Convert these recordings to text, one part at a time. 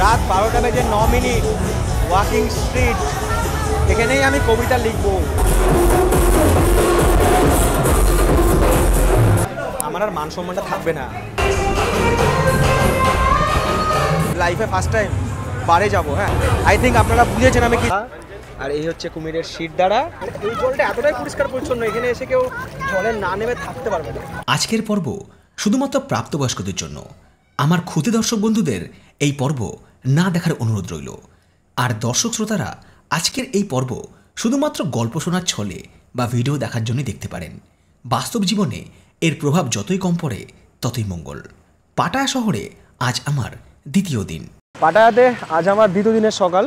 রাত 12টা বেজে 9 minute, walking street, এখানেই আমি কবিতা লিখব। আমার আর মান সম্মানটা থাকবে না। লাইফে ফার্স্ট টাইম বারে যাব। হ্যাঁ, আই থিঙ্ক আপনারা বুঝেছেন আমি কি। আর এই হচ্ছে কুমিরের শীত দ্বারা। এই জলটা এতটাই পরিষ্কার পরিচ্ছন্ন, এখানে এসে কেউ জলে না নেমে থাকতে পারবে না। আজকের পর্ব শুধুমাত্র প্রাপ্তবয়স্কদের জন্য। আমার ক্ষুদে দর্শক বন্ধুদের এই পর্ব না দেখার অনুরোধ রইল। আর দর্শক শ্রোতারা আজকের এই পর্ব শুধুমাত্র গল্প শোনার ছলে বা ভিডিও দেখার জন্যই দেখতে পারেন। বাস্তব জীবনে এর প্রভাব যতই কম পড়ে ততই মঙ্গল। পাটায়া শহরে আজ আমার দ্বিতীয় দিন। পাটায়াতে আজ আমার দ্বিতীয় দিনের সকাল।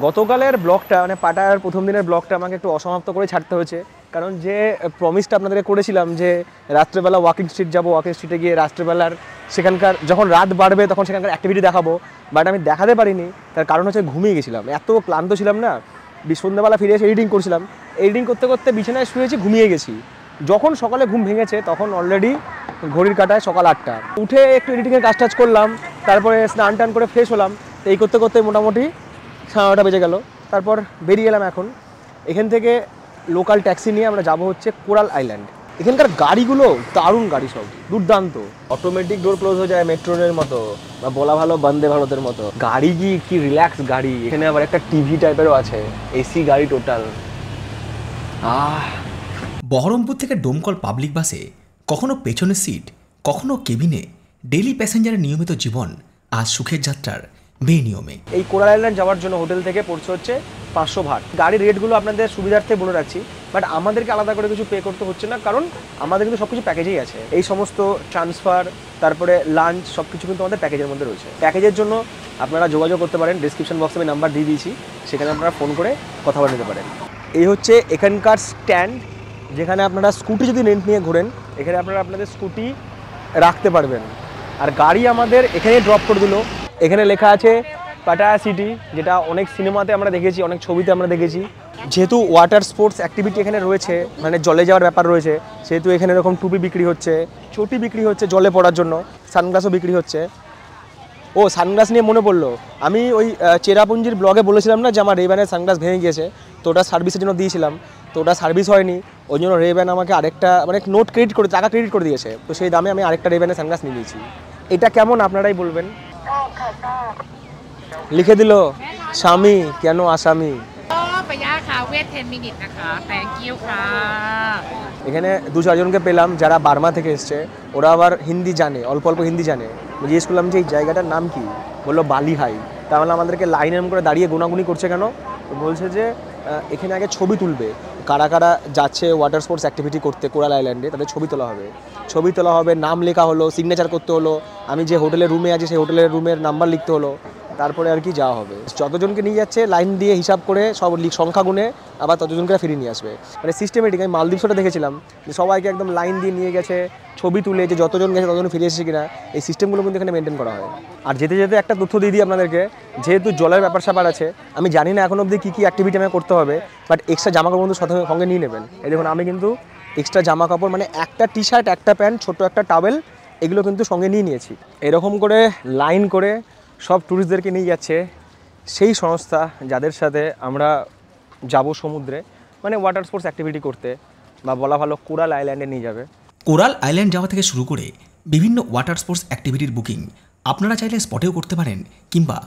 গতকালের ব্লগটা মানে পাটায়ার প্রথম দিনের ব্লগটা আমাকে একটু অসমাপ্ত করে ছাড়তে হয়েছে, কারণ যে প্রমিসটা আপনাদেরকে করেছিলাম যে রাত্রেবেলা ওয়াকিং স্ট্রিট যাবো, ওয়াকিং স্ট্রিটে গিয়ে রাত্রেবেলার সেখানকার যখন রাত বাড়বে তখন সেখানকার অ্যাক্টিভিটি দেখাবো, বাট আমি দেখাতে পারিনি। তার কারণ হচ্ছে ঘুমিয়ে গেছিলাম, এত ক্লান্ত ছিলাম না। সন্ধ্যাবেলা ফিরে এসে এডিটিং করছিলাম, এডিটিং করতে করতে বিছানায় শুয়েছি, ঘুমিয়ে গেছি। যখন সকালে ঘুম ভেঙেছে তখন অলরেডি ঘড়ির কাঁটায় সকাল 8টা। উঠে একটু এডিটিংয়ের কাজ টাজ করলাম, তারপরে স্নান টান করে ফ্রেশ হলাম। তো এই করতে করতে মোটামুটি 9:30 বেজে গেল। তারপর বেরিয়ে এলাম। এখন এখান থেকে লোকাল ট্যাক্সি নিয়ে আমরা যাব হচ্ছে কোরাল আইল্যান্ড। এখানকার গাড়িগুলো দারুণ গাড়ি, সব দুর্দান্ত। অটোমেটিক ডোর ক্লোজ হয়ে যায় মেট্রো রেলের মতো, বা বলা ভালো বন্দে ভারতের মতো। গাড়ি কি রিল্যাক্স গাড়ি। এখানে আবার একটা টিভি টাইপেরও আছে, এসি গাড়ি টোটাল। বহরমপুর থেকে ডোমকল পাবলিক বাসে কখনো পেছনের সিট, কখনো কেবিনে ডেলি প্যাসেঞ্জারের নিয়মিত জীবন আজ সুখের যাত্রার বেনিয়মে। এই কোরাল আইল্যান্ড যাওয়ার জন্য হোটেল থেকে পড়ছে হচ্ছে 500 ভাট। গাড়ির রেটগুলো আপনাদের সুবিধার্থে বলে রাখছি, বাট আমাদেরকে আলাদা করে কিছু পে করতে হচ্ছে না, কারণ আমাদের কিন্তু সব কিছু প্যাকেজেই আছে। এই সমস্ত ট্রান্সফার, তারপরে লাঞ্চ, সব কিছু কিন্তু আমাদের প্যাকেজের মধ্যে রয়েছে। প্যাকেজের জন্য আপনারা যোগাযোগ করতে পারেন, ডিসক্রিপশন বক্সে আমি নাম্বার দিয়ে দিয়েছি, সেখানে আপনারা ফোন করে কথা বলে নিতে পারেন। এই হচ্ছে এখানকার স্ট্যান্ড, যেখানে আপনারা স্কুটি যদি রেন্ট নিয়ে ঘোরেন, এখানে আপনারা আপনাদের স্কুটি রাখতে পারবেন। আর গাড়ি আমাদের এখানেই ড্রপ করে দিল। এখানে লেখা আছে পাটায়া সিটি, যেটা অনেক সিনেমাতে আমরা দেখেছি, অনেক ছবিতে আমরা দেখেছি। যেহেতু ওয়াটার স্পোর্টস অ্যাক্টিভিটি এখানে রয়েছে, মানে জলে যাওয়ার ব্যাপার রয়েছে, সেহেতু এখানে এরকম টুপি বিক্রি হচ্ছে, চটি বিক্রি হচ্ছে জলে পড়ার জন্য, সানগ্লাসও বিক্রি হচ্ছে। ও, সানগ্লাস নিয়ে মনে পড়লো, আমি ওই চেরাপুঞ্জির ব্লগে বলেছিলাম না যে আমার রেব্যানের সানগ্লাস ভেঙে গিয়েছে, তো ওটা সার্ভিসের জন্য দিয়েছিলাম, তো ওটা সার্ভিস হয়নি। ওই জন্য রেব্যান আমাকে আরেকটা মানে নোট ক্রেডিট করে, টাকা ক্রেডিট করে দিয়েছে, তো সেই দামে আমি আরেকটা রেব্যানের সানগ্লাস নিয়ে নিয়েছি। এটা কেমন আপনারাই বলবেন। লিখে দিল স্বামী কেন আসামি। এখানে 2-4 জনকে পেলাম যারা বার্মা থেকে এসছে, ওরা আবার হিন্দি জানে, অল্প অল্প হিন্দি জানে। জিজ্ঞেস করলাম যে এই জায়গাটার নাম কি, বললো বালি হাই। তাহলে আমাদেরকে লাইন করে দাঁড়িয়ে গোনাগুনি করছে কেন, বলছে যে এখানে আগে ছবি তুলবে, কারা কারা যাচ্ছে ওয়াটার স্পোর্টস অ্যাক্টিভিটি করতে কোরাল আইল্যান্ডে, তাদের ছবি তোলা হবে। ছবি তোলা হবে, নাম লেখা হলো, সিগনেচার করতে হলো, আমি যে হোটেলের রুমে আছি সেই হোটেলের রুমের নাম্বার লিখতে হলো, তারপরে আর কি যাওয়া হবে। যতজনকে নিয়ে যাচ্ছে লাইন দিয়ে হিসাব করে সব সংখ্যা গুনে আবার ততজনকে ফিরিয়ে নিয়ে আসবে, মানে সিস্টেমেটিক। আমি মালদ্বীপসটা দেখেছিলাম যে সবাইকে একদম লাইন দিয়ে নিয়ে গেছে, ছবি তুলে যে যতজন গেছে ততজন ফিরে এসেছে কিনা, এই সিস্টেমগুলো কিন্তু এখানে মেনটেন করা হয়। আর যেতে যেতে একটা তথ্য দিয়ে দিই আপনাদেরকে, যেহেতু জলের ব্যাপার স্যাপার আছে, আমি জানি না এখন অবধি কী কী অ্যাক্টিভিটি আমাকে করতে হবে, বাট এক্সট্রা জামা কাপড় কিন্তু সঙ্গে নিয়ে নেবেন। এই দেখুন, আমি কিন্তু এক্সট্রা জামা কাপড় মানে একটা টি শার্ট, একটা প্যান্ট, ছোটো একটা টাওয়েল, এগুলো কিন্তু সঙ্গে নিয়ে নিয়েছি। এরকম করে লাইন করে সব ট্যুরিস্টদেরকে নিয়ে যাচ্ছে সেই সংস্থা যাদের সাথে আমরা যাব সমুদ্রে, মানে ওয়াটার স্পোর্টস অ্যাক্টিভিটি করতে, বা বলা ভালো কোরাল আইল্যান্ডে নিয়ে যাবে। কোরাল আইল্যান্ড যাওয়া থেকে শুরু করে বিভিন্ন ওয়াটার স্পোর্টস অ্যাক্টিভিটির বুকিং আপনারা চাইলে স্পটেও করতে পারেন, কিংবা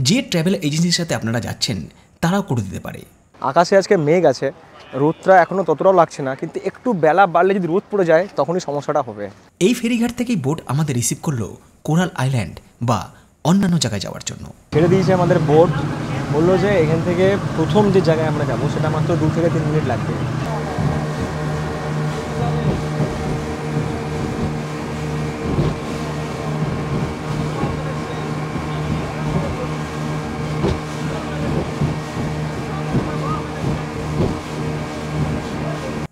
যে ট্রাভেল এজেন্সির সাথে আপনারা যাচ্ছেন তারাও করে দিতে পারে। আকাশে আজকে মেঘ আছে, রোদটা এখনও ততটাও লাগছে না, কিন্তু একটু বেলা বাড়লে যদি রোদ পড়ে যায় তখনই সমস্যাটা হবে। এই ফেরিঘাট থেকেই বোট আমাদের রিসিভ করলো কোরাল আইল্যান্ড বা অন্যান্য জায়গায় যাওয়ার জন্য। ছেড়ে দিয়েছে আমাদের বোট, বললো যে এখান থেকে প্রথম যে জায়গায় আমরা যাবো সেটা মাত্র 2 থেকে 3 মিনিট লাগবে।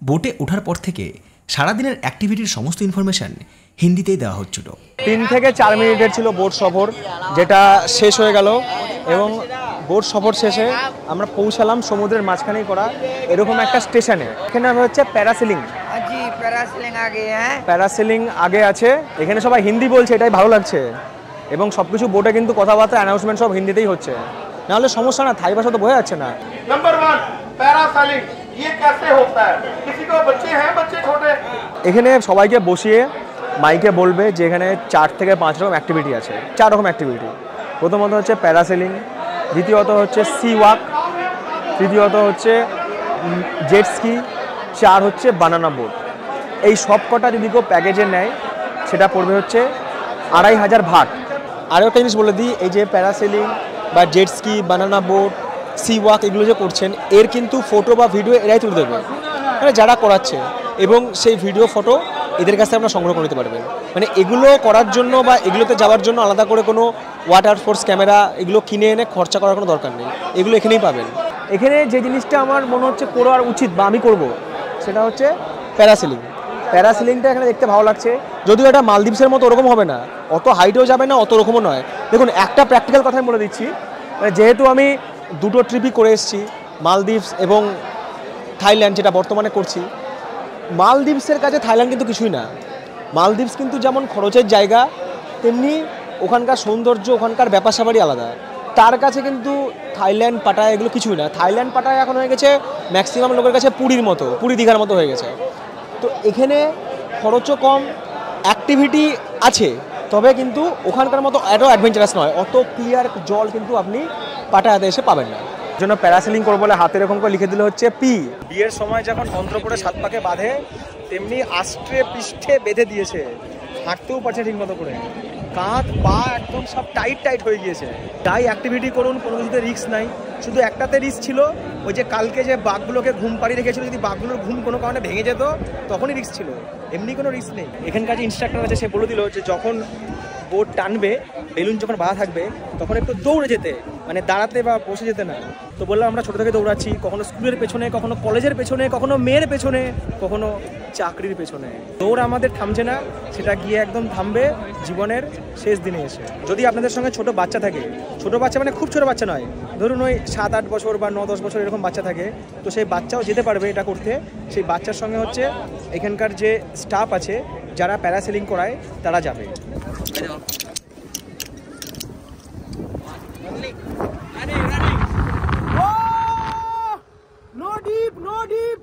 বোটে ওঠার পর থেকে সারাদিনের অ্যাক্টিভিটির সমস্ত ইনফরমেশন হিন্দিতেই দেওয়া হচ্ছিল। 3 থেকে 4 মিনিটের ছিল বোট সফর, যেটা শেষ হয়ে গেল, এবং বোট সফর শেষে আমরা পৌঁছালাম সমুদ্রের মাঝখানেই করা এরকম একটা স্টেশনে। এখানে হচ্ছে প্যারাসেলিং। প্যারাসেলিং আগে প্যারাসেলিং আগে আছে। এখানে সবাই হিন্দি বলছে, এটাই ভালো লাগছে। এবং সব কিছু বোর্ডে কিন্তু কথাবার্তা অ্যানাউন্সমেন্ট সব হিন্দিতেই হচ্ছে, নাহলে সমস্যা না, থাই ভাষা তো বোঝা যাচ্ছে না। नंबर 1 पैरासेलिंग, ये कैसे होता है? किसी को बच्चे हैं, बच्चे छोटे? এখানে সবাইকে বসিয়ে মাইকে বলবে যে এখানে 4 থেকে 5 রকম অ্যাক্টিভিটি আছে, 4 রকম অ্যাক্টিভিটি। প্রথমত হচ্ছে প্যারাসেলিং, দ্বিতীয়ত হচ্ছে সি ওয়াক, তৃতীয়ত হচ্ছে জেট স্কি, 4 হচ্ছে বানানা বোট। এই সব কটা যদি কেউ প্যাকেজে নেয় সেটা পড়বে হচ্ছে 2500 ভাট। আরও একটা জিনিস বলে দিই, এই যে প্যারাসেলিং বা জেট স্কি, বানানা বোট, সি ওয়াক এগুলো যে করছেন, এর কিন্তু ফটো বা ভিডিও এরাই তুলে দেবে, মানে যারা করাচ্ছে, এবং সেই ভিডিও ফটো এদের কাছে আপনারা সংগ্রহ করে নিতে পারবেন। মানে এগুলো করার জন্য বা এগুলোতে যাওয়ার জন্য আলাদা করে কোনো ওয়াটার ফোর্স ক্যামেরা এগুলো কিনে এনে খরচা করার কোনো দরকার নেই, এগুলো এখানেই পাবেন। এখানে যে জিনিসটা আমার মনে হচ্ছে করার উচিত বা আমি করব, সেটা হচ্ছে প্যারাসেলিং। প্যারাসেলিংটা এখানে দেখতে ভালো লাগছে, যদিও এটা মালদ্বীপসের মতো ওরকম হবে না, অত হাইটেও যাবে না, অত রকমও নয়। দেখুন, একটা প্র্যাকটিক্যাল কথা আমি বলে দিচ্ছি, যেহেতু আমি দুটো ট্রিপই করে এসেছি, মালদ্বীপস এবং থাইল্যান্ড, যেটা বর্তমানে করছি। মালদ্বীপসের কাছে থাইল্যান্ড কিন্তু কিছুই না। মালদ্বীপস কিন্তু যেমন খরচের জায়গা, তেমনি ওখানকার সৌন্দর্য, ওখানকার ব্যাপার স্যাপারই আলাদা। তার কাছে কিন্তু থাইল্যান্ড, পাটায়া এগুলো কিছুই না। থাইল্যান্ড, পাটায়া এখন হয়ে গেছে ম্যাক্সিমাম লোকের কাছে পুরীর মতো, পুরী দীঘার মতো হয়ে গেছে। তো এখানে খরচও কম, অ্যাক্টিভিটি আছে, তবে কিন্তু ওখানকার মতো এত অ্যাডভেঞ্চারাস নয়, অত ক্লিয়ার জল কিন্তু আপনি পাটায়াতে এসে পাবেন না। জন্য প্যারাসেলিং করবো বলে হাতে এরকম করে লিখে দিলে হচ্ছে পি। বিয়ের সময় যখন মন্ত্র করে 7 পাকে বাঁধে, তেমনি আষ্টে পৃষ্ঠে বেঁধে দিয়েছে, হাঁটতেও পারছে ঠিক মতো করে, কাঁধ পা একদম সব টাইট টাইট হয়ে গিয়েছে। তাই অ্যাক্টিভিটি করুন, কোনো কিছুতে রিস্ক নাই। শুধু একটাতে রিস্ক ছিল, ওই যে কালকে যে বাঘগুলোকে ঘুম পাড়িয়ে রেখেছিল, যদি বাঘগুলোর ঘুম কোনো কারণে ভেঙে যেত তখনই রিস্ক ছিল, এমনি কোনো রিস্ক নেই। এখানকার যে ইনস্ট্রাক্টর আছে সে বলে দিল যে যখন বোট টানবে, বেলুন যখন বাঁধা থাকবে, তখন একটু দৌড়ে যেতে, মানে দাঁড়াতে বা বসে যেতে না। তো বললাম আমরা ছোটো থেকে দৌড়াচ্ছি, কখনো স্কুলের পেছনে, কখনো কলেজের পেছনে, কখনো মেয়ের পেছনে, কখনো চাকরির পেছনে। দৌড় আমাদের থামছে না, সেটা গিয়ে একদম থামবে জীবনের শেষ দিনে এসে। যদি আপনাদের সঙ্গে ছোট বাচ্চা থাকে, ছোট বাচ্চা মানে খুব ছোট বাচ্চা নয়, ধরুন ওই 7-8 বছর বা 9-10 বছর এরকম বাচ্চা থাকে, তো সেই বাচ্চাও যেতে পারবে এটা করতে। সেই বাচ্চার সঙ্গে হচ্ছে এখানকার যে স্টাফ আছে যারা প্যারাসেলিং করায় তারা যাবে। No deep, no deep.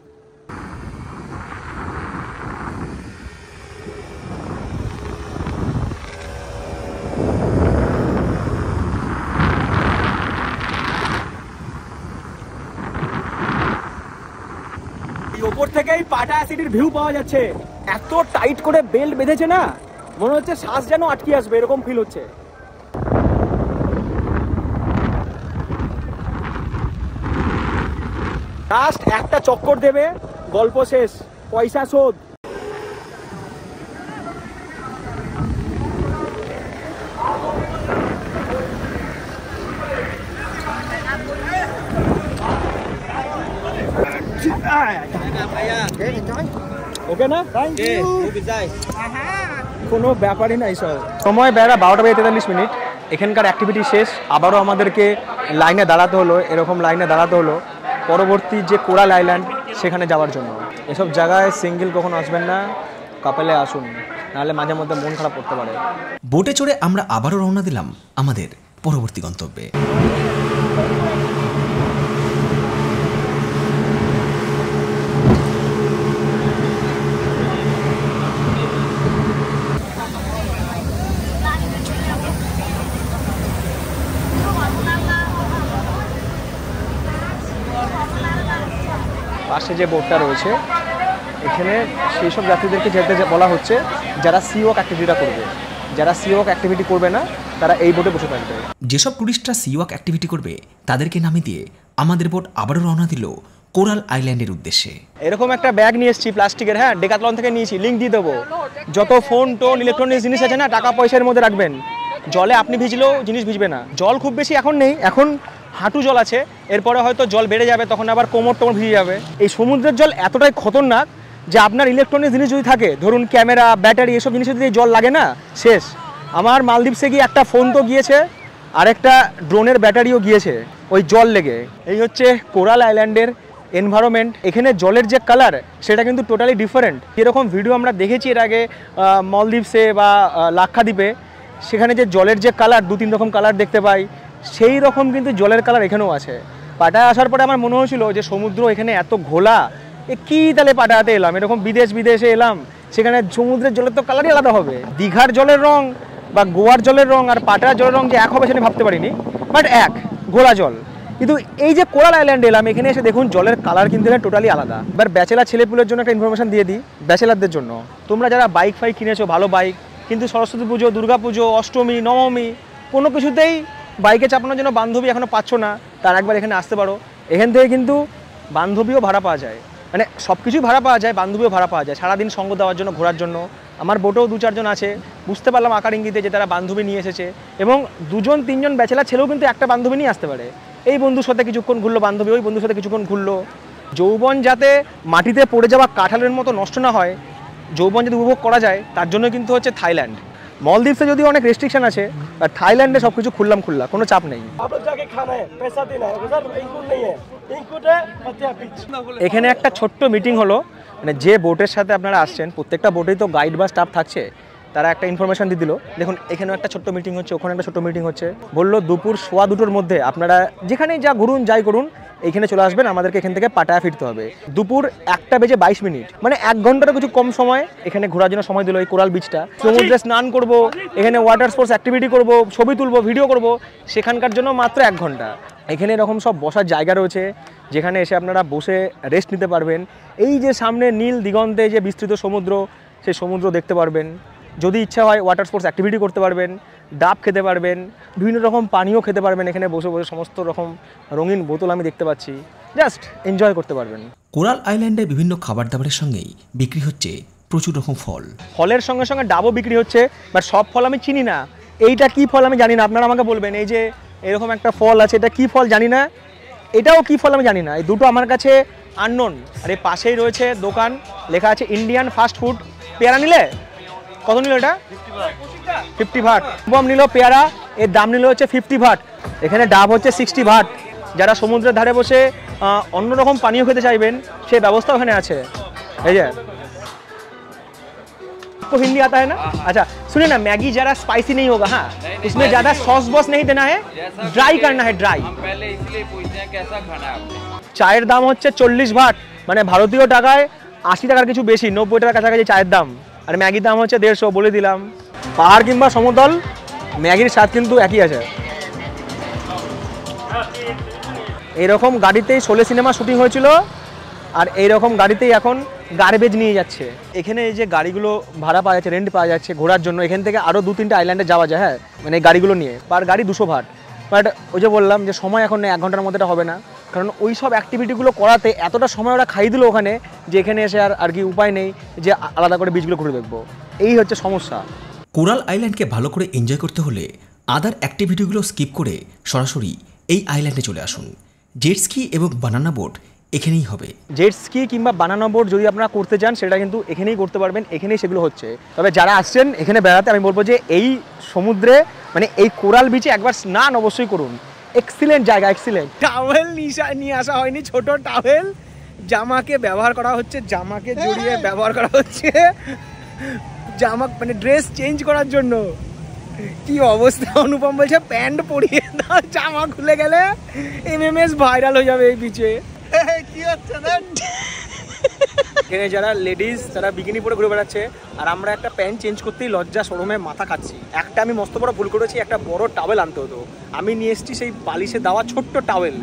ওপর থেকেই পাটায়া সিটির ভিউ পাওয়া যাচ্ছে। এত টাইট করে বেল্ট বেঁধেছে না, মনে হচ্ছে শ্বাস যেন আটকে আসবে, এরকম ফিল হচ্ছে। লাস্ট একটা চক্কর দেবে, গল্প শেষ, পয়সা শোধ। ওকে না, কোনো ব্যাপারই নাই সব। সময় বেড়া 12:43। এখানকার অ্যাক্টিভিটি শেষ, আবারও আমাদেরকে লাইনে দাঁড়াতে হলো, এরকম লাইনে দাঁড়াতে হলো পরবর্তী যে কোরাল আইল্যান্ড সেখানে যাওয়ার জন্য। এসব জায়গায় সিঙ্গেল কখনো আসবেন না, কাপেলে আসুন, নাহলে মাঝে মধ্যে মন খারাপ করতে পারে। বোটে চড়ে আমরা আবারও রওনা দিলাম আমাদের পরবর্তী গন্তব্যে। পাশে যে বোটটা রয়েছে, এখানে সেই সব যাত্রীদেরকে যেতে বলা হচ্ছে যারা সি ওয়াক অ্যাক্টিভিটিটা করবে। যারা সি ওয়াক অ্যাক্টিভিটি করবে না তারা এই বোটে বসে থাকবে। যেসব টুরিস্টরা সি ওয়াক অ্যাক্টিভিটি করবে তাদেরকে নামিয়ে দিয়ে আমাদের বোট আবারও রওনা দিল কোরাল আইল্যান্ডের উদ্দেশ্যে। এরকম একটা ব্যাগ নিয়ে এসেছি প্লাস্টিকের, হ্যাঁ, ডেকাথলন থেকে নিয়েছি, লিঙ্ক দিয়ে দেবো। যত ফোন টোন ইলেকট্রনিক্স জিনিস আছে না, টাকা পয়সার মধ্যে রাখবেন। জলে আপনি ভিজলেও জিনিস ভিজবে না। জল খুব বেশি এখন নেই, এখন হাঁটু জল আছে, এরপরে হয়তো জল বেড়ে যাবে, তখন আবার কোমর টোমর ভিজে যাবে। এই সমুদ্রের জল এতটাই খতরনাক যে আপনার ইলেকট্রনিক্স জিনিস যদি থাকে, ধরুন ক্যামেরা, ব্যাটারি, এসব জিনিস যদি জল লাগে না, শেষ। আমার মালদ্বীপসে গিয়ে একটা ফোন তো গিয়েছে, আরেকটা ড্রোনের ব্যাটারিও গিয়েছে ওই জল লেগে। এই হচ্ছে কোরাল আইল্যান্ডের এনভায়রনমেন্ট। এখানে জলের যে কালার সেটা কিন্তু টোটালি ডিফারেন্ট। যেরকম ভিডিও আমরা দেখেছি এর আগে মালদ্বীপসে বা লাক্ষাদ্বীপে, সেখানে যে জলের যে কালার 2-3 রকম কালার দেখতে পাই, সেই রকম কিন্তু জলের কালার এখানেও আছে। পাটায় আসার পরে আমার মনে হয়েছিল যে সমুদ্র এখানে এত ঘোলা, কি তাহলে পাটায়াতে এলাম, এরকম বিদেশে এলাম, সেখানে সমুদ্রের জলের তো কালারই আলাদা হবে। দীঘার জলের রং বা গোয়ার জলের রং আর পাটায়ার জলের রং যে এক হবে সেটা ভাবতে পারিনি, বাট এক ঘোলা জল। কিন্তু এই যে কোরাল আইল্যান্ডে এলাম, এখানে এসে দেখুন জলের কালার কিন্তু টোটালি আলাদা। এবার ব্যাচেলার ছেলেপুলের জন্য একটা ইনফরমেশন দিয়ে দিই, ব্যাচেলারদের জন্য, তোমরা যারা বাইক ফাইক কিনেছো ভালো বাইক, কিন্তু সরস্বতী পুজো, দুর্গা পুজো, অষ্টমী, নবমী কোনো কিছুতেই বাইকে চাপানোর জন্য বান্ধবী এখনও পাচ্ছ না, তার একবার এখানে আসতে পারো। এখান থেকে কিন্তু বান্ধবীও ভাড়া পাওয়া যায়, মানে সব কিছুই ভাড়া পাওয়া যায়, বান্ধবীও ভাড়া পাওয়া যায় সারাদিন সঙ্গ দেওয়ার জন্য, ঘোরার জন্য। আমার বোটেও 2-4 জন আছে, বুঝতে পারলাম আকার ইঙ্গিতে যে তারা বান্ধবী নিয়ে এসেছে, এবং 2-3 ব্যাচেলার ছেলেও কিন্তু একটা বান্ধবী নিয়ে আসতে পারে। এই বন্ধুর সাথে কিছুক্ষণ ঘুরলো বান্ধবী, ওই বন্ধুর সাথে কিছুক্ষণ ঘুরলো। যৌবন যাতে মাটিতে পড়ে যাওয়া কাঁঠালের মতো নষ্ট না হয়, যৌবন যদি উপভোগ করা যায়, তার জন্য কিন্তু হচ্ছে থাইল্যান্ড। মলদ্বীপসে যদিও অনেক রেস্ট্রিকশন আছে, আর থাইল্যান্ডে সব কিছু খুললাম, কোনো চাপ নেই। এখানে একটা ছোট্ট মিটিং হলো, মানে যে বোটের সাথে আপনারা আসছেন প্রত্যেকটা বোটেই তো গাইড বা স্টাফ থাকছে, তারা একটা ইনফরমেশন দিয়ে দিল। দেখুন এখানেও একটা ছোট্ট মিটিং হচ্ছে, ওখানে একটা ছোট্ট মিটিং হচ্ছে। বললো দুপুর 1:15-2টোর মধ্যে আপনারা যেখানেই যা ঘুরুন যাই করুন এইখানে চলে আসবেন, আমাদেরকে এখান থেকে পাটায়া ফিরতে হবে। দুপুর 1:22, মানে 1 ঘন্টারও কিছু কম সময় এখানে ঘোরার জন্য সময় দিল। এই কোরাল বিচটা, সমুদ্রে স্নান করব, এখানে ওয়াটার স্পোর্টস অ্যাক্টিভিটি করব, ছবি তুলবো, ভিডিও করব, সেখানকার জন্য মাত্র 1 ঘন্টা। এখানে এরকম সব বসার জায়গা রয়েছে, যেখানে এসে আপনারা বসে রেস্ট নিতে পারবেন। এই যে সামনে নীল দিগন্তে যে বিস্তৃত সমুদ্র, সেই সমুদ্র দেখতে পারবেন। যদি ইচ্ছা হয় ওয়াটার স্পোর্টস অ্যাক্টিভিটি করতে পারবেন, ডাব খেতে পারবেন, বিভিন্ন রকম পানীয় খেতে পারবেন। এখানে বসে বসে সমস্ত রকম রঙিন বোতল আমি দেখতে পাচ্ছি, জাস্ট এনজয় করতে পারবেন। কোরাল আইল্যান্ডে বিভিন্ন খাবার দাবারের সঙ্গেই বিক্রি হচ্ছে প্রচুর রকম ফল। ফলের সঙ্গে সঙ্গে ডাবও বিক্রি হচ্ছে, বাট সব ফল আমি চিনি না। এইটা কি ফল আমি জানি না, আপনারা আমাকে বলবেন। এই যে এরকম একটা ফল আছে, এটা কি ফল জানি না, এটাও কি ফল আমি জানি না। এই দুটো আমার কাছে আননোন। আর এই পাশেই রয়েছে দোকান, লেখা আছে ইন্ডিয়ান ফাস্ট ফুড। পেয়ারা নিলে কত নিল? এটা 50 ভাট। বম নিল পেয়ারা, এর দাম নিল হচ্ছে 50 ভাট। এখানে ডাব হচ্ছে 60 ভাট। যারা সমুদ্রের ধারে বসে অন্যরকম পানীয় খেতে চাইবেন, সেই ব্যবস্থা ওখানে আছে। এই যে तो हिंदी आता है ना? अच्छा सुनिए ना, मैगी जरा स्पाइसी नहीं होगा, हाँ उसमें ज्यादा सॉस बॉस नहीं देना है, ड्राई करना है, ड्राई। पहले इसलिए पूछते हैं कैसा खाना है आपने। চায়ের দাম হচ্ছে 40 ভাট, মানে ভারতীয় টাকায় 80 টাকার কিছু বেশি, 90 টাকার কাছাকাছি চায়ের দাম। আর ম্যাগির দাম হচ্ছে 150, বলে দিলাম। পাহাড় কিংবা সমতল, ম্যাগির স্বাদ কিন্তু একই আছে। এইরকম গাড়িতেই শোলে সিনেমা শুটিং হয়েছিল, আর এইরকম গাড়িতেই এখন গার্বেজ নিয়ে যাচ্ছে। এখানে এই যে গাড়িগুলো ভাড়া পাওয়া যাচ্ছে, রেন্ট পাওয়া যাচ্ছে ঘোরার জন্য। এখান থেকে আরও 2-3টে আইল্যান্ডে যাওয়া যায়, হ্যাঁ, মানে এই গাড়িগুলো নিয়ে পার গাড়ি 200 ভাট। বাট ওই যে বললাম যে সময় এখন নেই, 1 ঘন্টার মধ্যে এটা হবে না, কারণ ওই সব অ্যাক্টিভিটিগুলো করাতে এতটা সময় ওরা খাই দিল ওখানে, যে এখানে এসে আর কি উপায় নেই যে আলাদা করে বিচগুলো ঘুরে দেখবো। এই হচ্ছে সমস্যা। কোরাল আইল্যান্ডকে ভালো করে এনজয় করতে হলে আদার অ্যাক্টিভিটিগুলো স্কিপ করে সরাসরি এই আইল্যান্ডে চলে আসুন। জেট স্কি এবং বানানা বোট এখানেই হবে। জেট স্কি কিংবা বানানা বোট যদি আপনারা করতে চান, সেটা কিন্তু এখানেই করতে পারবেন, এখানেই সেগুলো হচ্ছে। তবে যারা আসছেন এখানে বেড়াতে, আমি বলবো যে এই সমুদ্রে, মানে এই কোরাল বিচে একবার স্নান অবশ্যই করুন। এক্সিলেন্ট জায়গা, এক্সিলেন্ট। টাওয়েল নিয়ে আসা হয়নি, ছোট টাওয়েল, জামাকে ব্যবহার করা হচ্ছে, জামাকে জড়িয়ে ব্যবহার করা হচ্ছে, জামা মানে ড্রেস চেঞ্জ করার জন্য। কি অবস্থা, অনুপম বলছে প্যান্ট পরিয়ে দাও, জামা খুলে গেলে এমএমএস ভাইরাল হয়ে যাবে এই বিচে। কি হচ্ছে না, এখানে যারা লেডিস তারা বিকিনি পরে ঘুরে বেড়াচ্ছে, আর আমরা একটা প্যান্ট চেঞ্জ করতেই লজ্জা শোরুমে মাথা খাচ্ছি। একটা আমি মস্ত বড় ভুল করেছি, একটা বড় টাওয়েল আনতে হতো। আমি নিয়ে এসেছি সেই বালিশে দেওয়া ছোট্ট টাওয়েল,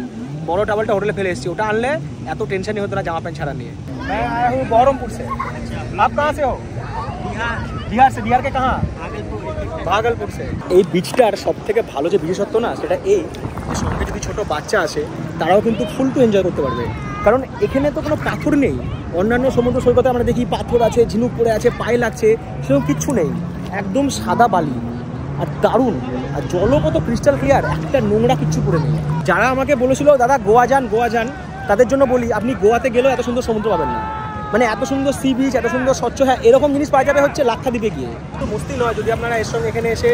বড় টাওয়েলটা হোটেলে ফেলে এসেছি। ওটা আনলে এত টেনশনই হতো না জামা প্যান্ট ছাড়া নিয়ে। मैं आया हूँ बहरमपुर से। आप कहाँ से हो? बिहार से। बिहार के कहाँ? भागलपुर से। এই বিচটার সব থেকে ভালো যে বিশেষত্ব না, সেটা এই সঙ্গে যদি ছোট বাচ্চা আসে, তারাও কিন্তু ফুল টু এনজয় করতে পারবে। কারণ এখানে তো কোনো পাথর নেই। অন্যান্য সমুদ্র সৈকতে আমরা দেখি পাথর আছে, ঝিনুক পড়ে আছে, পায়ে লাগছে, সেরকম কিচ্ছু নেই। একদম সাদা বালি, আর দারুণ, আর জলও কত ক্রিস্টাল ক্লিয়ার, একটা নোংরা কিচ্ছু পড়ে নেই। যারা আমাকে বলেছিল দাদা গোয়া যান গোয়া যান, তাদের জন্য বলি আপনি গোয়াতে গেলেও এত সুন্দর সমুদ্র পাবেন না। মানে এত সুন্দর সি বিচ, এত সুন্দর স্বচ্ছ, হ্যাঁ এরকম জিনিস পাওয়া যাবে হচ্ছে লাক্ষাদ্বীপে গিয়ে। তো মস্তি নয়, যদি আপনারা এর সঙ্গে এখানে এসে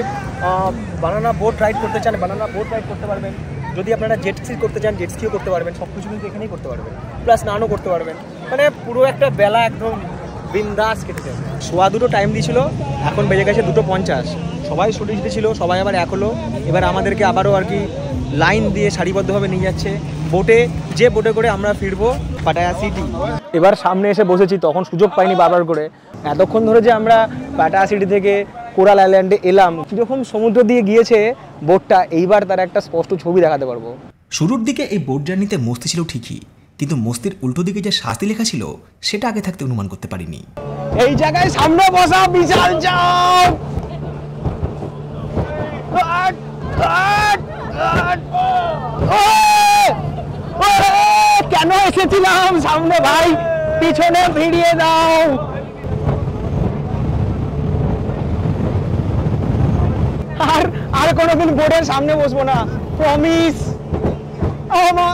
বানানা বোট রাইড করতে চান, বানানা বোট রাইড করতে পারবেন। যদি আপনারা জেট স্কি করতে চান, জেট স্কিও করতে পারবেন। সব কিছু কিন্তু এখানেই করতে পারবেন, প্লাস স্নানও করতে পারবেন। মানে পুরো একটা বেলা একদম বিন্দাস কেটেছে। 2:15 টাইম দিয়েছিল, এখন বেজে গেছে 2:50। সবাই ছুটি ছিল, সবাই আবার এক হলো। এবার আমাদেরকে আবারও আর কি লাইন দিয়ে সারিবদ্ধভাবে নিয়ে যাচ্ছে বোটে, যে বোটে করে আমরা ফিরবো পাটায়া সিটি। এবার সামনে এসে বসেছি, তখন সুযোগ পাইনি বারবার করে। এতক্ষণ ধরে যে আমরা পাটায়া সিটি থেকে কোরাল আইল্যান্ডে এলাম, কীরকম সমুদ্র দিয়ে গিয়েছে বোটটা, এইবার তার একটা স্পষ্ট ছবি দেখাতে পারবো। শুরুর দিকে এই বোট জার্নিতে মস্তি ছিল ঠিকই, কিন্তু মস্তির উল্টো দিকে যে শাস্তি লেখা ছিল সেটা আগে থাকতে অনুমান করতে পারিনি। এই জায়গায় সামনে বসা বিশাল চাপ, কেন এসেছিলাম সামনে ভাই, পিছনে ফিরিয়ে দাও। আর কোনোদিন বোর্ডের সামনে বসবো না, প্রমিস। ও মা,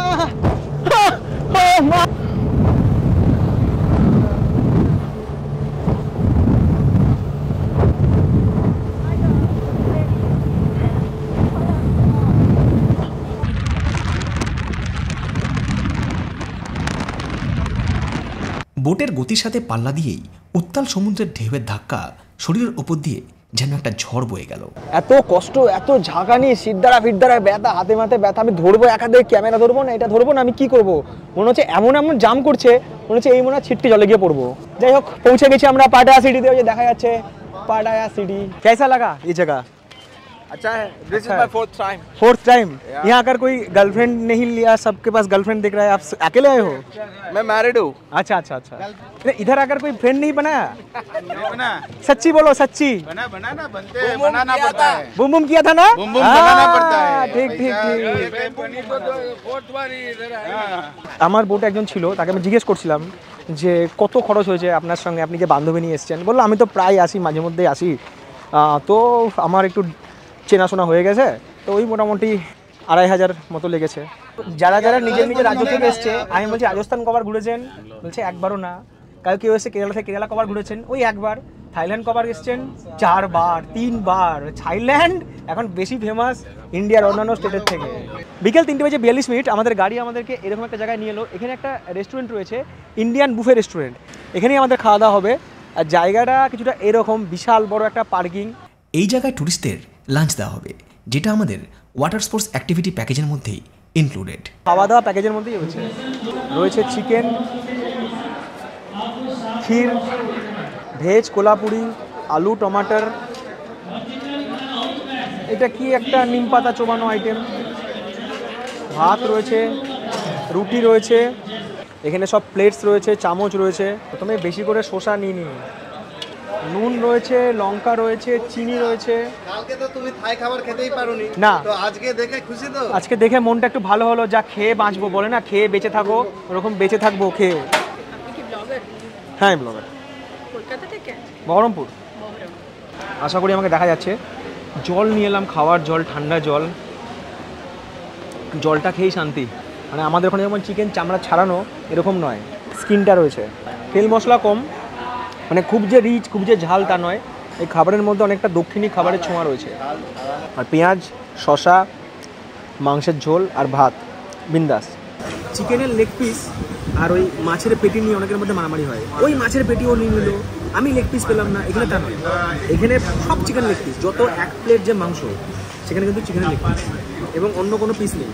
ও মা। বোটের গতির সাথে পাল্লা দিয়েই উত্তাল সমুদ্রের ঢেউয়ের ধাক্কা শরীরের ওপর দিয়ে যেন একটা ঝড় বয়ে গেল। এত কষ্ট, এত ঝাঁকানি, সিদ্ধারা ফিদ্ধারা ব্যথা, হাতে মাথে ব্যথা। আমি ধরবো এক হাতে ক্যামেরা ধরবো না, এটা ধরবো না, আমি কি করব? মনে হচ্ছে এমন এমন জাম করছে, মনে হচ্ছে এই মনে হয় ছিটকে জলে গিয়ে পড়বো। যাই হোক, পৌঁছে গেছি আমরা পাটায়া সিটিতে। ওই যে দেখা যাচ্ছে পাটায়া সিটি। कैसा लगा ये जगह? अच्छा है, this is my fourth time यहाँ आकर कोई गर्लफ्रेंड नहीं लिया? सबके पास गर्लफ्रेंड दिख रहा है, आप अकेले आए हो? मैं मैरिड हूँ। अच्छा अच्छा अच्छा। इधर आकर कोई फ्रेंड नहीं बनाया? बना सच्ची बोलो, सच्ची। बना बना ना बनते हैं, बनाना पड़ता है। बुम बुम किया था ना? बुम बुम बनाना पड़ता है। ठीक ठीक ठीक। আমার বোটে একজন ছিল, তাকে আমি জিজ্ঞেস করছিলাম যে কত খরচ হয়েছে আপনার সঙ্গে, আপনি যে বান্ধবী নিয়ে এসেছেন। বললো আমি তো প্রায় আসি, মাঝে মধ্যেই আসি, তো আমার একটু চেনাশোনা হয়ে গেছে, তো ওই মোটামুটি 2500 মতো লেগেছে। যারা যারা নিজের নিজের রাজ্য থেকে এসছে, আমি বলছি রাজস্থান কবার ঘুরেছেন? বলছে একবারও না। কারণ কেউ এসে কেরালা থেকে কেরালা কবার ঘুরেছেন? ওই একবার। থাইল্যান্ড কবার এসছেন? 4 বার 3 বার। থাইল্যান্ড এখন বেশি ফেমাস ইন্ডিয়ার অন্যান্য স্টেটের থেকে। বিকেল 3:42 আমাদের গাড়ি আমাদেরকে এরকম একটা জায়গায় নিয়ে এলো। এখানে একটা রেস্টুরেন্ট রয়েছে, ইন্ডিয়ান বুফে রেস্টুরেন্ট। এখানেই আমাদের খাওয়া দাওয়া হবে। আর জায়গাটা কিছুটা এরকম, বিশাল বড় একটা পার্কিং। এই জায়গায় টুরিস্টদের লাঞ্চ দেওয়া হবে, যেটা আমাদের ওয়াটার স্পোর্টস অ্যাক্টিভিটি প্যাকেজের মধ্যেই ইনক্লুডেড। খাওয়া দাওয়া প্যাকেজের মধ্যেই রয়েছে চিকেন, ক্ষীর, ভেজ কোলাপুরি, আলু টমাটার, এটা কি একটা নিম পাতা চোবানো আইটেম, ভাত রয়েছে, রুটি রয়েছে, এখানে সব প্লেটস রয়েছে, চামচ রয়েছে। প্রথমে বেশি করে শসা নিয়ে নিই, নুন রয়েছে, লঙ্কা রয়েছে, চিনি রয়েছে। কালকে তো তুমি থাই খাবার খেতেই পারোনি না, তো আজকে দেখে খুশি তো? আজকে দেখে মনটা একটু ভালো হলো, যা খেয়ে বাঁচবো বলে না, খেয়ে বেঁচে থাকো, ওরকম বেঁচে থাকবো খেয়ে। হ্যাঁ ব্লগার, কলকাতা থেকে, বহরমপুর। আশা করি আমাকে দেখা যাচ্ছে। জল নিয়ে এলাম, খাওয়ার জল, ঠান্ডা জল। জলটা খেয়েই শান্তি। মানে আমাদের ওখানে যেমন চিকেন চামড়া ছাড়ানো, এরকম নয়, স্কিনটা রয়েছে। তেল মশলা কম, মানে খুব যে রিচ, খুব যে ঝাল তা নয়। এই খাবারের মধ্যে অনেকটা দক্ষিণী খাবারের ছোঁয়া রয়েছে। আর পেঁয়াজ, শসা, মাংসের ঝোল আর ভাত, বিন্দাস। চিকেনের লেগ পিস আর ওই মাছের পেটি নিয়ে অনেকের মধ্যে মারামারি হয়। ওই মাছের পেটিও নিয়ে নিল, আমি লেগ পিস পেলাম না। এখানে তা নয়, এখানে সব চিকেন লেগ পিস। যত এক প্লেট যে মাংস, সেখানে কিন্তু চিকেনের লেগ পিস এবং অন্য কোনো পিস নেই।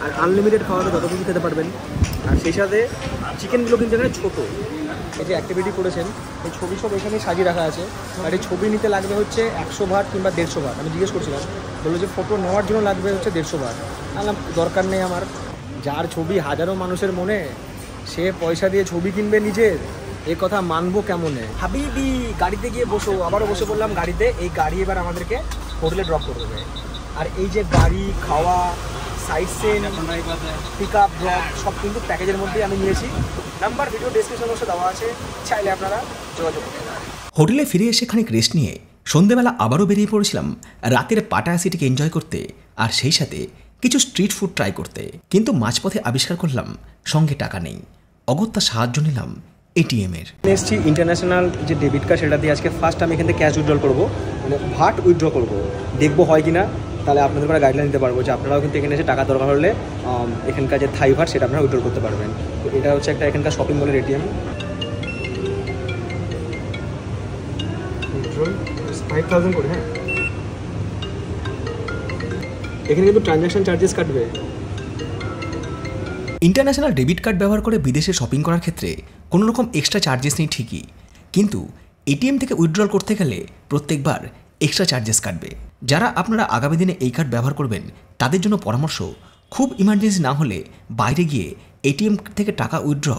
আর আনলিমিটেড খাওয়াতে যত কিছু খেতে পারবেন। আর সেই সাথে চিকেনগুলো কিন্তু এখানে ছোটো। এই যে অ্যাক্টিভিটি করেছেন, এই ছবি সব এখানে সাজিয়ে রাখা আছে। আর এই ছবি নিতে লাগবে হচ্ছে 100 বাট কিংবা 150 বাট। আমি জিজ্ঞেস করছিলাম, বললো যে ফটো নেওয়ার জন্য লাগবে হচ্ছে 150 বাট। বললাম দরকার নেই আমার, যার ছবি হাজারো মানুষের মনে, সে পয়সা দিয়ে ছবি কিনবে নিজের, এ কথা মানবো কেমনে? হাবিবি, গাড়িতে গিয়ে বসো। আবারও বসে পড়লাম গাড়িতে। এই গাড়ি এবার আমাদেরকে হোটেলে ড্রপ করে দেবে। আর এই যে গাড়ি, খাওয়া, sightseeing, pick up, drop সব কিন্তু প্যাকেজের মধ্যেই আমি নিয়েছি। নাম্বার ভিডিও ডেসক্রিপশন বক্সে দেওয়া আছে, চাইলে আপনারা যোগাযোগ করতে পারেন। হোটেলে ফিরে এসে খানিক রেস্ট নিয়ে সন্ধেবেলা আবারও বেরিয়ে পড়েছিলাম রাতের পাটায়া সিটিকে এনজয় করতে, আর সেই সাথে কিছু স্ট্রিট ফুড ট্রাই করতে। কিন্তু মাঝপথে আবিষ্কার করলাম সঙ্গে টাকা নেই। অগত্যা সাহায্য নিলাম এটিএমের। এসছি ইন্টারন্যাশনাল যে ডেবিট কার্ড, সেটা দিয়ে আজকে ফার্স্ট আমি এখান থেকে ক্যাশ উইথড্রল করবো, মানে ভাট উইথড্র করবো। দেখবো হয় কি না, তাহলে আপনাদের করে গাইডলাইন দিতে পারবো যে আপনারাও কিন্তু এখানে এসে টাকা দরকার হলে এখানকার যে থাই ভাট, সেটা আপনারা উইথড্র করতে পারবেন। তো এটা হচ্ছে একটা এখানকার শপিং মলের এটিএম। 5000 করে, হ্যাঁ এখানে কিন্তু ট্রানজ্যাকশন চার্জেস কাটবে। ইন্টারন্যাশনাল ডেবিট কার্ড ব্যবহার করে বিদেশে শপিং করার ক্ষেত্রে কোনো রকম এক্সট্রা চার্জেস নেই ঠিকই, কিন্তু এটিএম থেকে উইথড্রল করতে গেলে প্রত্যেকবার এক্সট্রা চার্জেস কাটবে। যারা আপনারা আগামী দিনে এই কার্ড ব্যবহার করবেন তাদের জন্য পরামর্শ, খুব ইমার্জেন্সি না হলে বাইরে গিয়ে এটিএম থেকে টাকা উইথড্র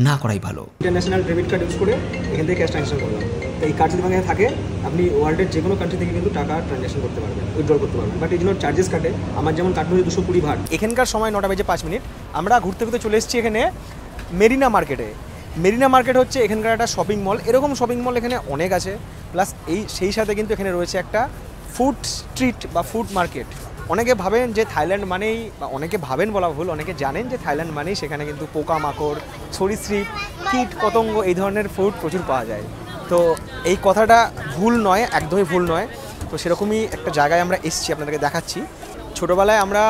না করাই ভালো। ইন্টারন্যাশনাল ডেবিট কার্ড ইউজ করে এখান থেকে ক্যাশ ট্রানজ্যাকশন করলাম, তো এই কার্ড যদি ব্যাংকে থাকে আপনি ওয়ার্ল্ডের যে কোনো কান্ট্রি থেকে কিন্তু টাকা ট্রানজ্যাকশন করতে পারবেন, উইথড্রল করতে পারবেন। বাট এই জন্য চার্জেস কাটে, আমার যেমন কাটবে 220 ভাট। এখানকার সময় 9:05। আমরা ঘুরতে ঘুরতে চলে এসেছি এখানে মেরিনা মার্কেটে। মেরিনা মার্কেট হচ্ছে এখানকার একটা শপিং মল, এরকম শপিং মল এখানে অনেক আছে, প্লাস সেই সাথে কিন্তু এখানে রয়েছে একটা ফুড স্ট্রিট বা ফুড মার্কেট। অনেকে ভাবেন যে থাইল্যান্ড মানেই, বা অনেকে ভাবেন বলা ভুল, অনেকে জানেন যে থাইল্যান্ড মানেই সেখানে কিন্তু পোকামাকড়, সরীসৃপ, কীট পতঙ্গ এই ধরনের ফুড প্রচুর পাওয়া যায়। তো এই কথাটা ভুল নয়, একদমই ভুল নয়। তো সেরকমই একটা জায়গায় আমরা এসেছি, আপনাদেরকে দেখাচ্ছি। ছোটোবেলায় আমরা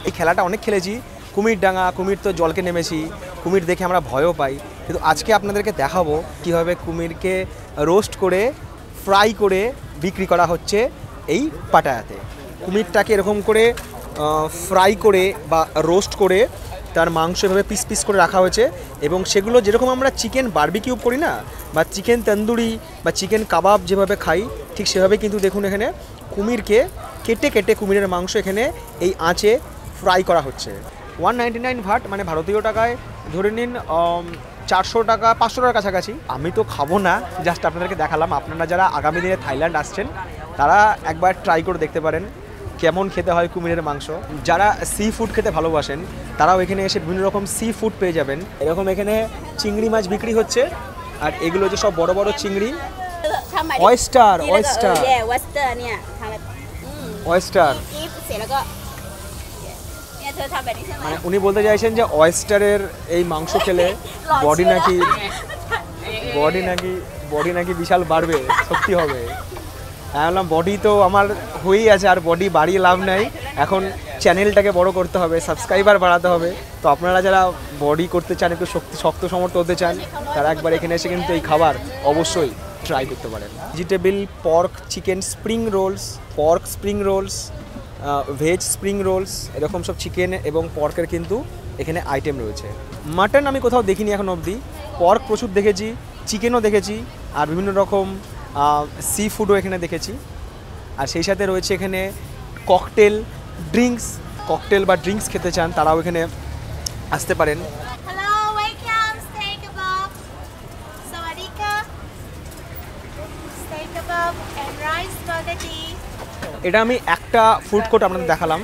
এই খেলাটা অনেক খেলেছি, কুমির ডাঙা, কুমির তো জলকে নেমেছি, কুমির দেখে আমরা ভয়ও পাই। কিন্তু আজকে আপনাদেরকে দেখাবো কীভাবে কুমিরকে রোস্ট করে, ফ্রাই করে বিক্রি করা হচ্ছে এই পাটায়াতে। কুমিরটাকে এরকম করে ফ্রাই করে বা রোস্ট করে তার মাংস এভাবে পিস পিস করে রাখা হয়েছে, এবং সেগুলো যেরকম আমরা চিকেন বারবিকিউ করি না, বা চিকেন তন্দুরি বা চিকেন কাবাব যেভাবে খাই, ঠিক সেভাবে কিন্তু দেখুন এখানে কুমিরকে কেটে কেটে কুমিরের মাংস এখানে এই আঁচে ফ্রাই করা হচ্ছে। 199 ভাট, মানে ভারতীয় টাকায় ধরে নিন 400 টাকা 500 টাকার কাছাকাছি। আমি তো খাবো না, জাস্ট আপনাদেরকে দেখালাম। আপনারা যারা আগামী দিনে থাইল্যান্ড আসছেন তারা একবার ট্রাই করে দেখতে পারেন কেমন খেতে হয় কুমিরের মাংস। যারা সি ফুড খেতে ভালোবাসেন তারাও এখানে এসে বিভিন্ন রকম সি ফুড পেয়ে যাবেন। এরকম এখানে চিংড়ি মাছ বিক্রি হচ্ছে, আর এগুলো হচ্ছে সব বড় বড় চিংড়ি। oyster เนี่ยทำแบบ oyster กิ๊บเสร็จแล้วก็เนี่ยเธอทำแบบนี้ใช่ไหม মানে উনি বলতে চাইছেন যে oyster-এর এই মাংস খেলে বডি নাকি বিশাল বাড়বে, সত্যি হবে। আমি বললাম বডি তো আমার হয়েই আছে, আর বডি বাড়িয়ে লাভ নাই, এখন চ্যানেলটাকে বড় করতে হবে, সাবস্ক্রাইবার বাড়াতে হবে। তো আপনারা যারা বডি করতে চান, একটু শক্ত সমর্থ হতে চান, তারা একবার এখানে এসে কিন্তু এই খাবার অবশ্যই ট্রাই করতে পারেন। Vegetable pork chicken spring rolls, pork spring rolls, veg spring rolls, এরকম সব চিকেন এবং পর্কের কিন্তু এখানে আইটেম রয়েছে। মাটন আমি কোথাও দেখিনি এখন অবধি, পর্ক প্রচুর দেখেছি, চিকেনও দেখেছি, আর বিভিন্ন রকম সি ফুডও এখানে দেখেছি। আর সেই সাথে রয়েছে এখানে ককটেল ড্রিঙ্কস, ককটেল বা ড্রিঙ্কস খেতে চান তারাও এখানে আসতে পারেন। Hello welcome steak kebab สวัสดีค่ะ steak kebab and rice spaghetti এটা আমি একটা ফুড কোর্ট আপনাদের দেখালাম।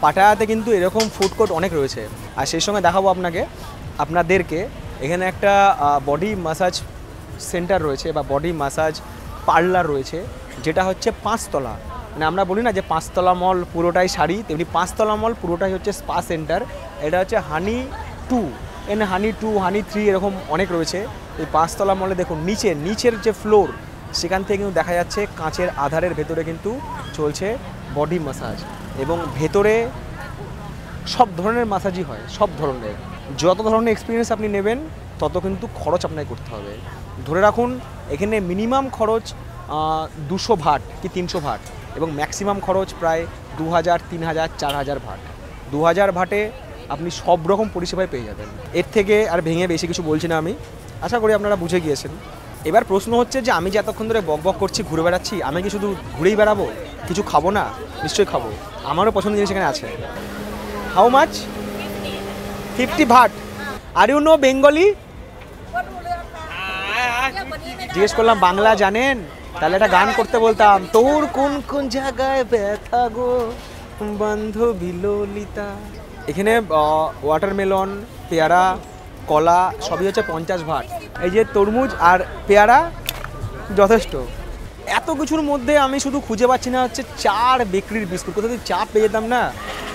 পাটায়াতে কিন্তু এরকম ফুড কোর্ট অনেক রয়েছে, আর সেই সঙ্গে দেখাবো আপনাদেরকে এখানে একটা বডি ম্যাসাজ সেন্টার রয়েছে বা বডি ম্যাসাজ পার্লার রয়েছে, যেটা হচ্ছে 5 তলা। মানে আমরা বলি না যে 5 তলা মল পুরোটাই শাড়ি, তেমনি 5 তলা মল পুরোটাই হচ্ছে স্পা সেন্টার। এটা হচ্ছে হানি 2, হানি 2, হানি 3 এরকম অনেক রয়েছে। এই 5 তলা মলে দেখুন নিচের যে ফ্লোর, সেখান থেকে কিন্তু দেখা যাচ্ছে কাঁচের আধারের ভেতরে কিন্তু চলছে বডি ম্যাসাজ, এবং ভেতরে সব ধরনের ম্যাসাজই হয়, সব ধরনের। যত ধরনের এক্সপিরিয়েন্স আপনি নেবেন তত কিন্তু খরচ আপনাকে করতে হবে। ধরে রাখুন এখানে মিনিমাম খরচ 200 ভাট কি 300 ভাট, এবং ম্যাক্সিমাম খরচ প্রায় 2000, 3000, 4000 ভাট। 2000 ভাটে আপনি সব রকম পরিষেবায় পেয়ে যাবেন। এর থেকে আর ভেঙে বেশি কিছু বলছি না আমি, আশা করি আপনারা বুঝে গিয়েছেন। এবার প্রশ্ন হচ্ছে যে আমি যে এতক্ষণ ধরে বক করছি, ঘুরে বেড়াচ্ছি, আমি কি শুধু ঘুরেই বেড়াবো, কিছু খাবো না? নিশ্চয়ই খাবো, আমারও পছন্দের জিনিস এখানে আছে। How much? 50 ভাট। আর ইউ নো বেঙ্গলি? জিজ্ঞেস করলাম বাংলা জানেন, তাহলে একটা গান করতে বলতাম, তোর কোন কোন জায়গায় ব্যথা গো বান্ধবী ললিতা। এখানে ওয়াটারমেলন, পেয়ারা, কলা সবই হচ্ছে 50 ভাট। এই যে তরমুজ আর পেয়ারা যথেষ্ট। এত কিছুর মধ্যে আমি শুধু খুঁজে পাচ্ছি না হচ্ছে 4 বেকরির বিস্কুট। কোথাও যদি চা পেয়ে যেতাম না,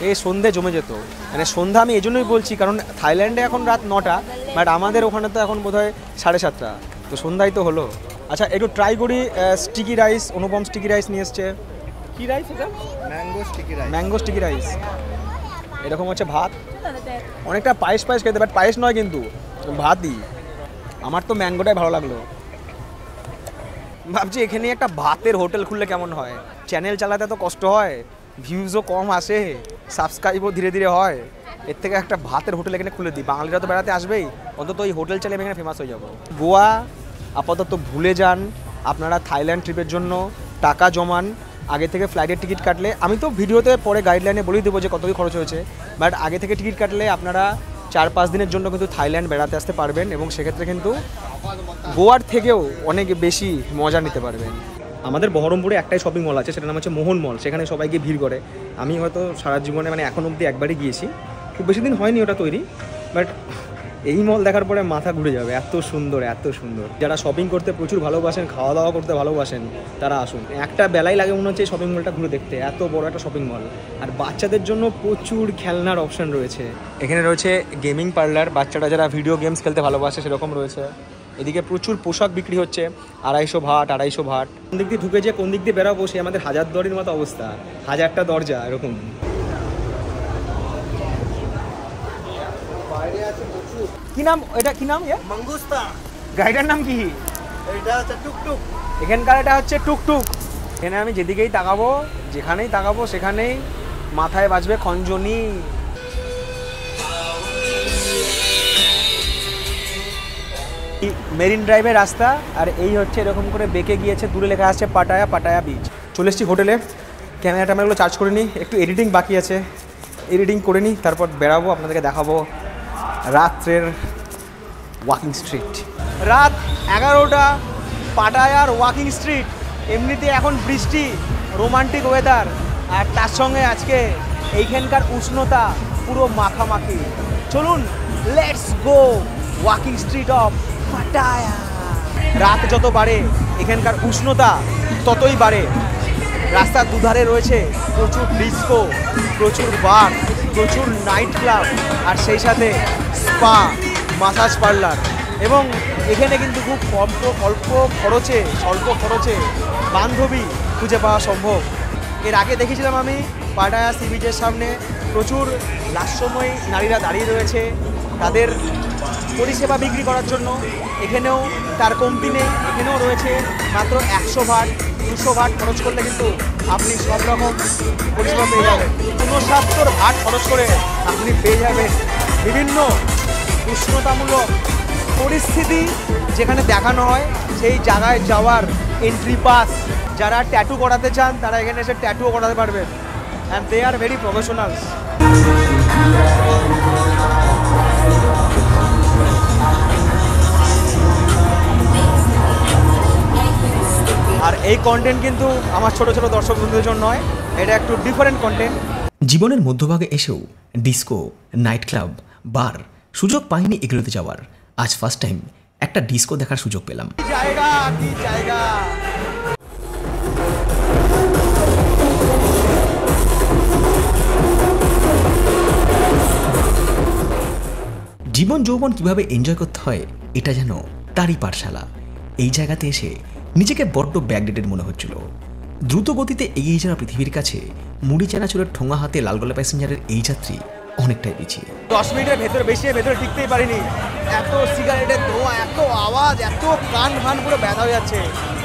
এই সন্ধে জমে যেত। মানে সন্ধ্যা আমি এই জন্যই বলছি কারণ থাইল্যান্ডে এখন রাত 9টা, বাট আমাদের ওখানে তো এখন বোধহয় 7:30, তো সন্ধ্যায় তো হলো। আচ্ছা একটু ট্রাই করি স্টিকি রাইস। অনুপম স্টিকি রাইস নিয়ে এসছে। কী রাইস এটা? Mango sticky rice. এরকম হচ্ছে ভাত, অনেকটা পায়েস খেতে, বাট পায়েস নয় কিন্তু ভাতই। আমার তো ম্যাঙ্গোটাই ভালো লাগলো। ভাবছি এখানে একটা ভাতের হোটেল খুললে কেমন হয়। চ্যানেল চালাতে তো কষ্ট হয়, ভিউজও কম আসে, সাবস্ক্রাইবও ধীরে ধীরে হয়, এর থেকে একটা ভাতের হোটেল এখানে খুলে দিই, বাঙালিরা তো বেড়াতে আসবেই, অন্তত এই হোটেল চালিয়ে আমি এখানে ফেমাস হয়ে যাবো। গোয়া আপাতত ভুলে যান, আপনারা থাইল্যান্ড ট্রিপের জন্য টাকা জমান, আগে থেকে ফ্লাইটের টিকিট কাটলে, আমি তো ভিডিওতে পরে গাইডলাইনে বলেই দেবো যে কত কি খরচ হয়েছে, বাট আগে থেকে টিকিট কাটলে আপনারা 4-5 দিনের জন্য কিন্তু থাইল্যান্ড বেড়াতে আসতে পারবেন এবং সেক্ষেত্রে কিন্তু গোয়ার থেকেও অনেক বেশি মজা নিতে পারবেন। আমাদের বহরমপুরে একটাই শপিং মল আছে, সেটার নাম হচ্ছে মোহন মল, সেখানে সবাইকে ভিড় করে। আমি হয়তো সারা জীবনে মানে এখন অবধি একবারই গিয়েছি, খুব বেশি দিন হয়নি ওটা তৈরি, বাট এই মল দেখার পরে মাথা ঘুরে যাবে, এত সুন্দর এত সুন্দর। যারা শপিং করতে প্রচুর ভালোবাসেন, খাওয়া দাওয়া করতে ভালোবাসেন, তারা আসুন। একটা বেলাই লাগে মনে হচ্ছে এই শপিং মলটা ঘুরে দেখতে, এত বড় একটা শপিং মল। আর বাচ্চাদের জন্য প্রচুর খেলনার অপশান রয়েছে। এখানে রয়েছে গেমিং পার্লার, বাচ্চারা যারা ভিডিও গেমস খেলতে ভালোবাসে সেরকম রয়েছে। এদিকে প্রচুর পোশাক বিক্রি হচ্ছে, 250 ভাট 250 ভাট। কোন দিক দিয়ে ঢুকে যে কোন দিক দিয়ে বেরাবো সে আমাদের হাজারদুয়ারির মতো অবস্থা, 1000টা দরজা এরকম। কি নাম এটা, কি নাম? मंगूस्ता গাড়িটার নাম কি? এটা হচ্ছে টুকটুক। এখানকার এটা হচ্ছে টুকটুক। এখানে আমি যেদিকেই তাকাবো, যেখানেই তাকাবো সেখানেই মাথায় বাজবে খঞ্জনি। মেরিন ড্রাইভের রাস্তা, আর এই হচ্ছে এরকম করে বেঁকে গিয়েছে, দূরে লেখা আছে পাটায়া, পাটায়া বিচ। চলে এসেছি হোটেলে, ক্যামেরা ট্যামেরাগুলো চার্জ করে নিই, একটু এডিটিং বাকি আছে, এডিটিং করে নিই, তারপর বেরাবো, আপনাদেরকে দেখাবো রাত্রের ওয়াকিং স্ট্রিট। রাত 11টা, পাটায়ার ওয়াকিং স্ট্রিট। এমনিতে এখন বৃষ্টি, রোমান্টিক ওয়েদার, আর তার সঙ্গে আজকে এইখানকার উষ্ণতা পুরো মাখামাখি। চলুন let's go walking street of Pattaya. রাত যত বাড়ে এখানকার উষ্ণতা ততই বাড়ে। রাস্তার দুধারে রয়েছে প্রচুর ডিস্কো, প্রচুর বার, প্রচুর নাইট ক্লাব, আর সেই সাথে স্পা, মাসাজ পার্লার। এবং এখানে কিন্তু খুব স্বল্প খরচে বান্ধবী খুঁজে পাওয়া সম্ভব। এর আগে দেখেছিলাম আমি পাটায়া সি বিচের সামনে প্রচুর লাস্যময়ী নারীরা দাঁড়িয়ে রয়েছে তাদের পরিষেবা বিক্রি করার জন্য। এখানেও তার কমতি নেই, এখানেও রয়েছে মাত্র 100 ভাট 200 ভাট খরচ করলে কিন্তু আপনি সব রকম পরিষেবা পেয়ে যাবেন। 69 ভাট খরচ করে আপনি পেয়ে যাবেন বিভিন্ন উষ্ণতামূলক পরিস্থিতি যেখানে দেখানো হয় সেই জায়গায় যাওয়ার এন্ট্রি পাস। যারা ট্যাটু করাতে চান তারা এখানে এসে ট্যাটুও করাতে পারবেন, and they are very professionals. আর এই কন্টেন্ট কিন্তু আমার ছোট ছোট দর্শক বন্ধুদের জন্য নয়, এটা একটু ডিফারেন্ট কন্টেন্ট। জীবনের মধ্যভাগে এসেও ডিস্কো, নাইট ক্লাব, বার সুযোগ পাইনি এগুলোতে যাওয়ার। আজ ফার্স্ট টাইম একটা ডিস্কো দেখার সুযোগ পেলাম। কি জায়গা। জীবন যৌবন কিভাবে এনজয় করতে হয় এটা যেন তারই পাঠশালা। এই জায়গাতে এসে নিজেকে বড্ড ব্যাকডেটেড মনে হচ্ছিল। দ্রুত গতিতে এগিয়ে যাওয়া পৃথিবীর কাছে মুড়ি চানাচুরের ঠোঙা হাতে লালগোলা প্যাসেঞ্জারের এই যাত্রী অনেকটাই পিছিয়ে। 10 মিনিটের ভেতরে টিকতেই পারিনি। এত সিগারেটের ধোঁয়া, এত আওয়াজ, এত কান ভান পুরো ব্যথা হয়ে যাচ্ছে।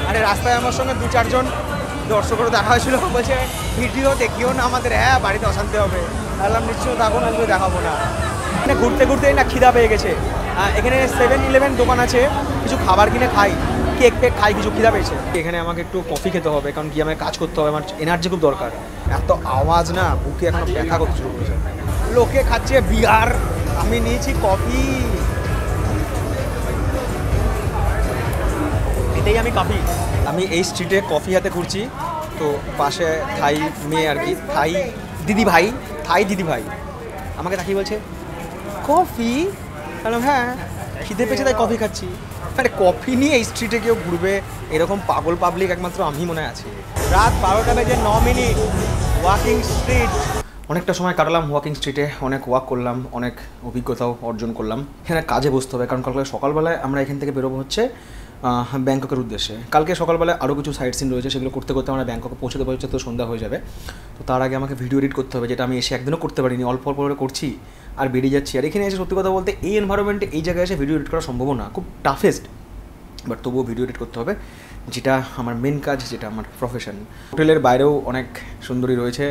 আরে রাস্তায় আমার সঙ্গে 2-4 দর্শকরা দেখা হয়েছিল, বলছে ভিডিও দেখিও না আমাদের, হ্যাঁ বাড়িতে অশান্তি হবে। বললাম নিশ্চয় দেখো না, আজকে দেখাবো না। এখানে ঘুরতে না খিদা পেয়ে গেছে। এখানে 7-11 দোকান আছে, কিছু খাবার কিনে খাই, কেক খাই, কিছু খিদা পেয়েছে। এখানে আমাকে একটু কফি খেতে হবে, কারণ কি আমাকে কাজ করতে হবে, আমার এনার্জি খুব দরকার। এত আওয়াজ না, বুকে এখন ব্যথা করতে শুরু করেছে। লোকে খাচ্ছে বিয়ার, আমি নিয়েছি কফি। এটাই আমি কফি। আমি এই স্ট্রিটে কফি হাতে ঘুরছি, তো পাশে থাই মেয়ে আর কি, থাই দিদি ভাই আমাকে তাকিয়ে বলছে কফি। বললাম হ্যাঁ, খিদে পেয়েছে তাই কফি খাচ্ছি। মানে কফি নিয়ে এই স্ট্রিটে কেউ ঘুরবে এরকম পাগল পাবলিক একমাত্র আমি মনে আছি। রাত 12টা বেজে 9 মিনিট, ওয়াকিং স্ট্রিট। অনেকটা সময় কাটালাম ওয়াকিং স্ট্রিটে, অনেক ওয়াক করলাম, অনেক অভিজ্ঞতাও অর্জন করলাম। এখানে কাজে বসতে হবে, কারণ কালকে সকালবেলায় আমরা এখান থেকে বেরোবো হচ্ছে ব্যাংককের উদ্দেশ্যে। কালকে সকালবেলায় আরও কিছু সাইট সিন রয়েছে, সেগুলো করতে আমরা ব্যাংককে পৌঁছতে তো সন্ধ্যা হয়ে যাবে। তো তার আগে আমাকে ভিডিও এডিট করতে হবে, যেটা আমি এসে একদিনও করতে পারিনি, অল্প করে করছি আর বেরিয়ে যাচ্ছি। আর এখানে এসে সত্যি কথা বলতে এই এনভায়রনমেন্টে এই জায়গায় এসে ভিডিও এডিট করা সম্ভব না, খুব টাফেস্ট। বাট তবুও ভিডিও এডিট করতে হবে, যেটা আমার মেন কাজ, যেটা আমার প্রফেশন। হোটেলের বাইরেও অনেক সুন্দরী রয়েছে,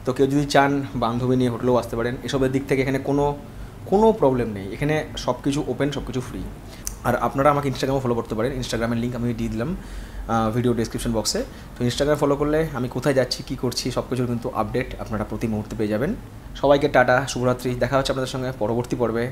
তো কেউ যদি চান বান্ধবী নিয়ে হোটেলেও আসতে পারেন, এসবের দিক থেকে এখানে কোনো প্রবলেম নেই, এখানে সব কিছু ওপেন, সব কিছু ফ্রি। আর আপনারা আমাকে ইনস্টাগ্রামে ফলো করতে পারেন, ইনস্টাগ্রামের লিঙ্ক আমি দিয়ে দিলাম ভিডিও ডেসক্রিপশন বক্সে। তো ইনস্টাগ্রামে ফলো করলে আমি কোথায় যাচ্ছি, কী করছি, সব কিছুর কিন্তু আপডেট আপনারা প্রতি মুহূর্তে পেয়ে যাবেন। সবাইকে টাটা, শুভরাত্রি, দেখা হচ্ছে আপনাদের সঙ্গে পরবর্তী পর্বে।